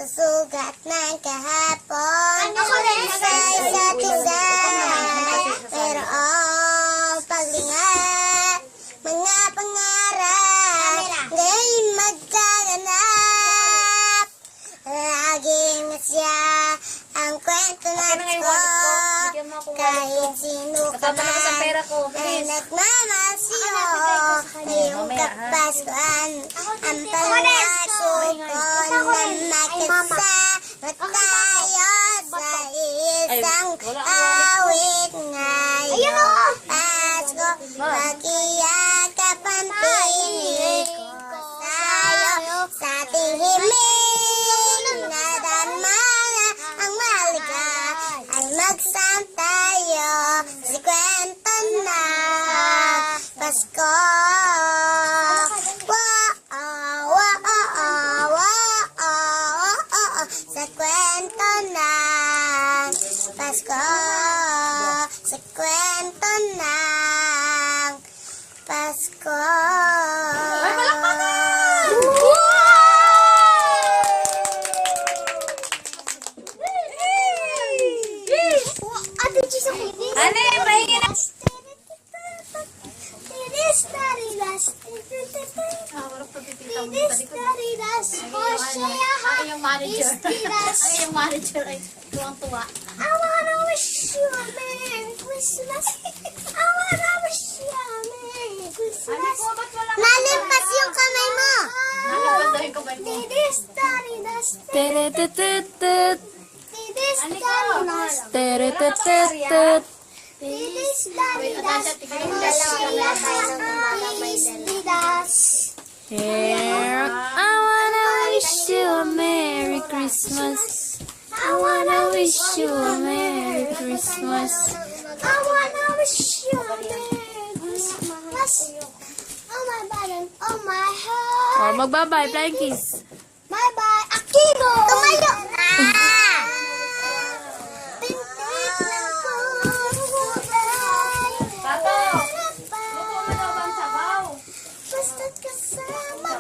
susugat ng kahapon. Sa isa't isa, pero ang paglingat, mga pangarap, ngayon magkaganap. Laging siya ang kwento natin ko, kahit sino ka man, ay nagmamahal sa'yo. Ngayong kapaskuhan, ang pangako ko na magkasama tayo sa isang awit ngayong Pasko. Magkiyakap ang pinig ko sa'yo sa tahimik na damana. Ang mahalaga ay magsama tayo sa kwento na Pasko. Sa kwento ng Pasko, sa kwento ng Pasko. Ay, palakpakan! Ate Chis, ako hindi. Ano yung mahingin na? Ang iyong manager ay tuwang-tuwa. I wanna wish you a Merry Christmas. I wanna wish you a Merry Christmas. Nalimpas yung kamay mo. Nalabas yung kamay mo. Teretetut. Here, I wanna wish you a Merry Christmas. I wanna wish you a Merry Christmas. I wanna wish you a Merry Christmas. Oh my body, oh my heart. Oh, magbabay, flying kiss. Bye-bye, Akino! Tumayo!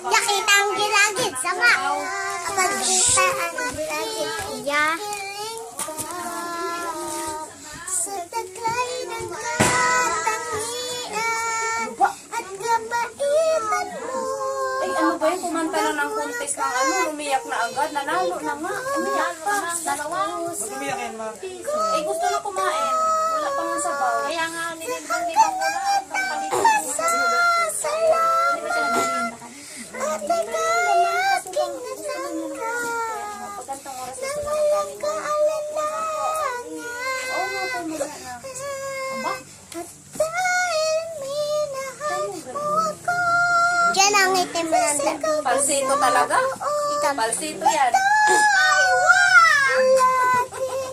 Nakita ang gilagid sama. Kapag kita ang gilagid, iya. Sa taglay ng katangian at kabaitan mo. Ay, ano ba yung kumanta na ng contest ng ano, umiyak na agad, nanalo na nga. Umiyak pa, dalawa. Umiyak yan, ma. Eh, gusto na kumain. Wala pa nga sabaw. Kaya nga, nilibang-libang mo na. At ika'y aking natanggap nang walang kaalanlangan. At dahil minahal mo ako, diyan ang itim lang. Palsito talaga? Palsito yan. Laging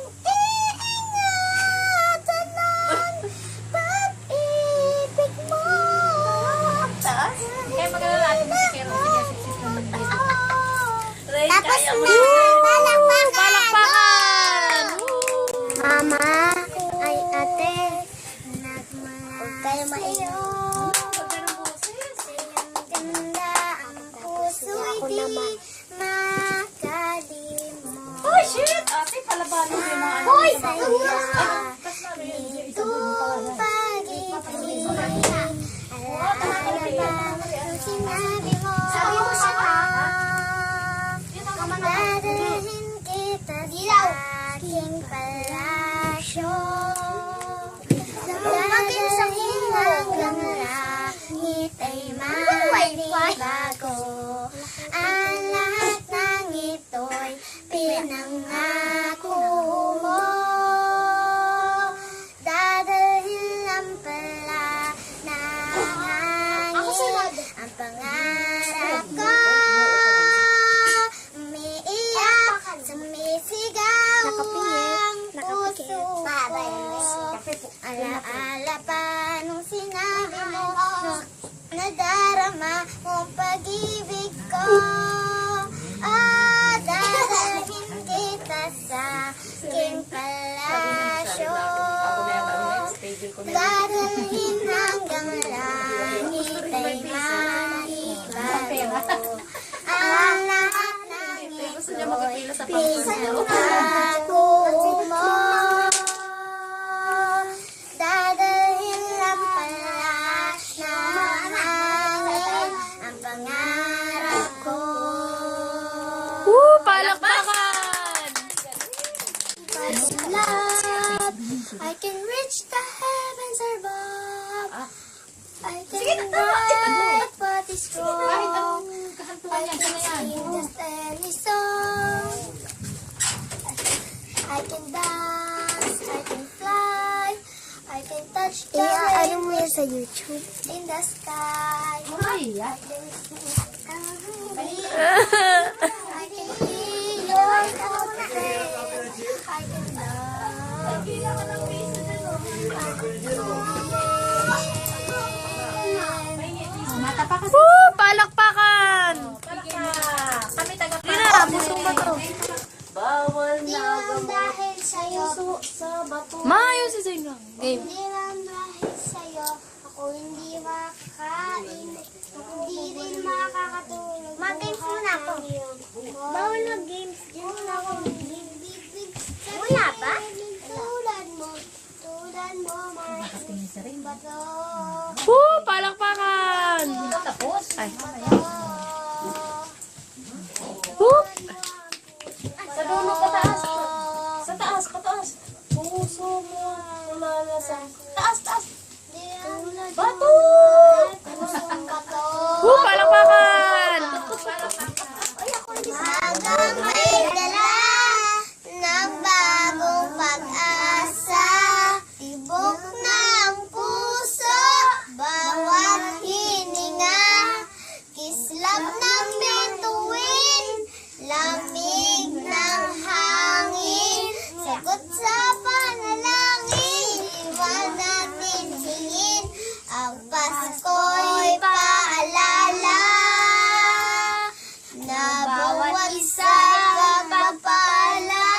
iingatan ng pag-ibig mo. Taas? Kaya maganda natin si Kero. Tapos na, palakpakan! Mama, ay ate, huwag kayo maiyak. Ganda ang puso'y di makalimot. Oh, shit! Ate, palabanin mo yung mga ano. Hoy! Itong pag-ibig, alala ang sinabi mo. Sabi mo siya ka? Dadalhin kita sa aking palasyo. Dadalhin hanggang langit ay malibago. Ang lahat ng ito'y pinangako mo. Dadalhin ang pala ng hangin ang pangarap ko. Sumisigaw ang puso ko. Alaala pa nung sinabi mo, nung nadarama mong pag-ibig ko. Dadalhin kita sa aking palasyo. Dadalhin hanggang langit ay malibago. Ang lahat ng ito Pinangako mo, dadalhin lang pala ng hangin ang pangarap ko. Palakpakan! Love, I can reach the heavens above. I can write what is wrong. I can sing just any song. I can dance, I can fly, I can touch the rain mo yan sa YouTube in the sky. I can I can feel your touch. I can love. Palakpakan! Kami taga Lina, busong ba to? Bawal Di na lang dahil sa'yo, sa bato. Maayos si Zayn lang. Game. di lang dahil sa'yo, ako hindi makakain, hindi rin makakatulog. Mag-games muna ako. Bawal mag-games. Diyan ako. Wala pa? Tulad mo, bato. Palakpakan! Tapos? Ay. Bato. Sa dulo pataas. Sa taas, pataas. Puso mo lumalasang. Taas, taas. Bato! Palakpakan! Hanggang may dala ng bagong pag-asa, tibok ng puso, bawat hininga, kislap ng bituin, lamig ng hangin, sagot sa panalangin, iwan natin hingin, ang Pasko'y paalala na bawat isa'y kapagpala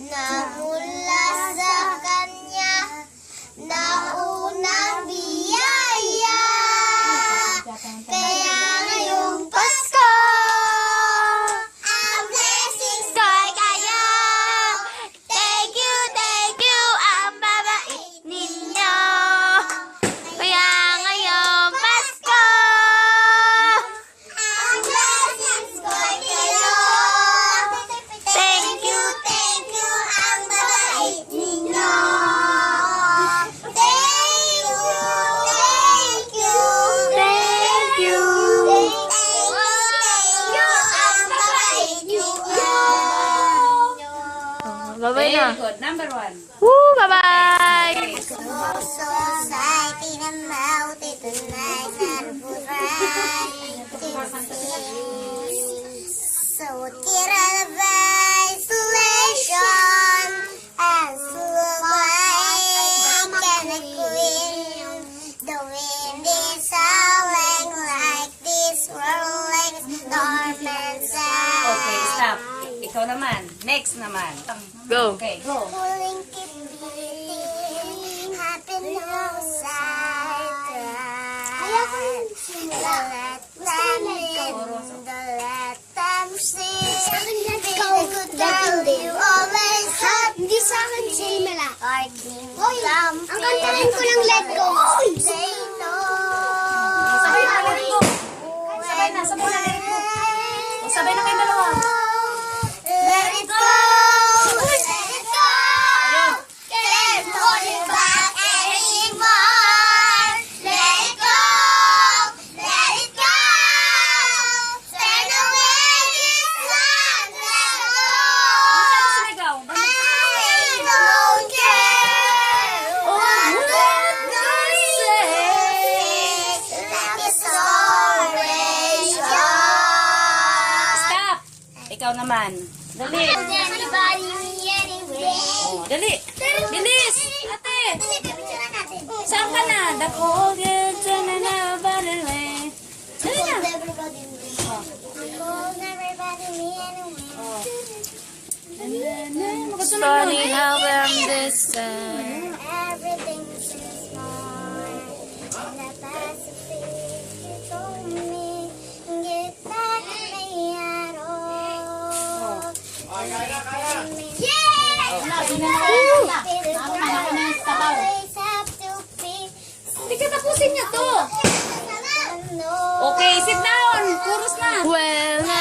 na mula sa Kanya na unang biyaya. Kaya ngayong Pasko, ang blessings ko'y kayo. Thank you, ang babait ninyo. Kaya ngayong Pasko, ang blessings ko'y kayo. Thank you, ang babait ninyo. Thank you, Thank you! ang babait ninyo. Bye-bye na. Very good. Number 1. Bye-bye! Society na mauti tonight and so tira isolation and survive can a queen. The wind is howling like this whirling storm and sound. Okay, stop. Ikaw naman. Next naman. Go! Okay, go. Pulling keep beating, happy no side. Let them in, let them see. Be the good girl you always had. Hindi sa akin si Mela. Oy, ang kantahin ko lang let go. Say no. Sabay na, let go. Sabay na, sabay na, let go. Sabay na kayong dalawa. Let it go. Let it go. Can't hold it back anymore. Let it go. Let it go. Turn away this land. Let it go. Sumigaw. I don't care what the say. Let the story show. Stop. Ikaw naman. Dali. Anybody, anyway. Oh, dali. Bilis. Ate. Saan ka na? Dako. Dali na. It's funny how I'm this time. Everything seems small. In the Pacific, you told me, get back, may araw. Hindi ka tapusin niya to. Okay, sit down. Chorus na. Well,